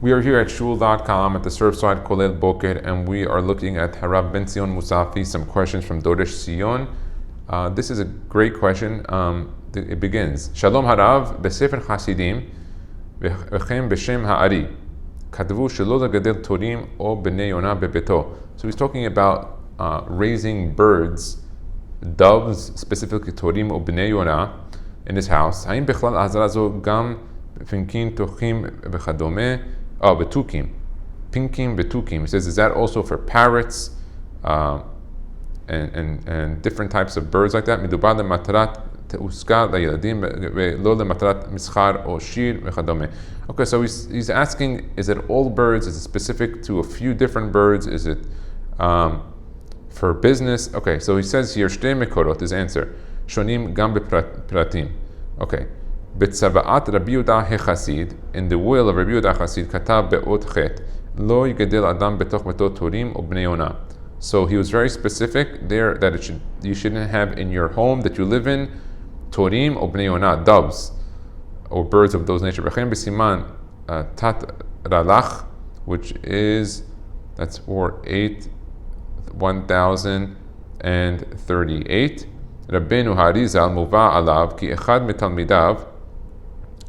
We are here at shul.com at the Surfside Kolel Boker, and we are looking at Harav Ben Sion Mutzafi, some questions from Dodesh Sion. This is a great question. It begins, Shalom Harav, Besefer Hasidim, V'chem B'shem Ha'ari, Kadvu Shelo Lagadel Torim O B'nei Yonah Bebeto. So he's talking about raising birds, doves, specifically Torim O B'nei Yonah, in his house. Ha'im Bechlal Azrazo Gam Finkin Tochim B'chadome. Oh, betukim, pinkim betukim. He says, is that also for parrots and different types of birds like that? Midubad lematrat teuska layiladim ve'lo lematrat mischar o shir v'chadome. Okay, so he's asking, is it all birds? Is it specific to a few different birds? Is it for business? Okay, so he says here, shtei mekorot, his answer, shonim gam bepratim. Okay. בצוואת רבי יהודה החסיד, in the will of Rabbi Yehuda HaChassid, כתב באות ח' לא יגדל אדם בתוך ביתו תורים או בני יונה. So he was very specific there that you shouldn't have in your home that you live in torim or bnei yona, doves or birds of those nature. וכן בסימן tat ralach, which is, that's for 1038. רבנו האריזל מובא עליו כי אחד מתלמידיו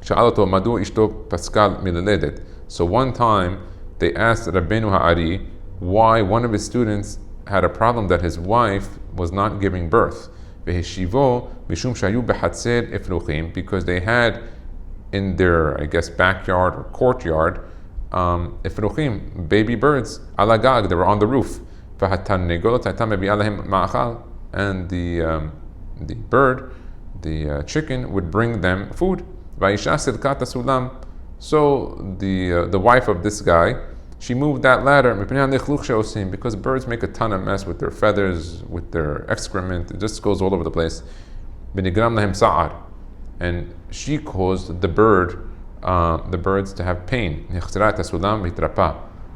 שאל אותו מדוע אשתו פסקה מללדת. So one time they asked Rabbeinu Ha'ari why one of his students had a problem that his wife was not giving birth. והשיבו משום שהיו בחצר אפרוחים, because they had in their, I guess, backyard or courtyard אפרוחים, baby birds, על הגג, they were on the roof. והתרנגולת הייתה מביאה להם מאכל, and the bird, the chicken, would bring them food. So the wife of this guy, she moved that ladder because birds make a ton of mess with their feathers, with their excrement. It just goes all over the place. And she caused the birds to have pain.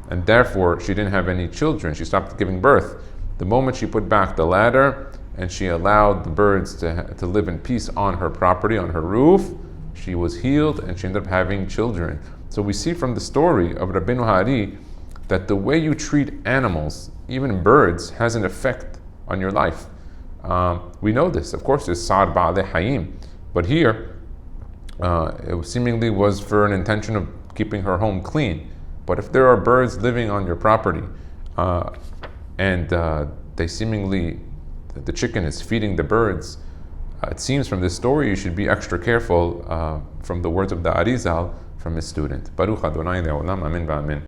And therefore she didn't have any children. She stopped giving birth. The moment she put back the ladder and she allowed the birds to live in peace on her property, on her roof, she was healed and she ended up having children. So we see from the story of Rabbeinu Ha'ari that the way you treat animals, even birds, has an effect on your life. We know this. Of course, there's Sa'ar Ba'aleh Hayim. But here, it seemingly was for an intention of keeping her home clean. But if there are birds living on your property, and they seemingly, the chicken is feeding the birds, it seems from this story you should be extra careful from the words of the Arizal from his student. Baruch Adonai Le'olam, Amen v'Amen.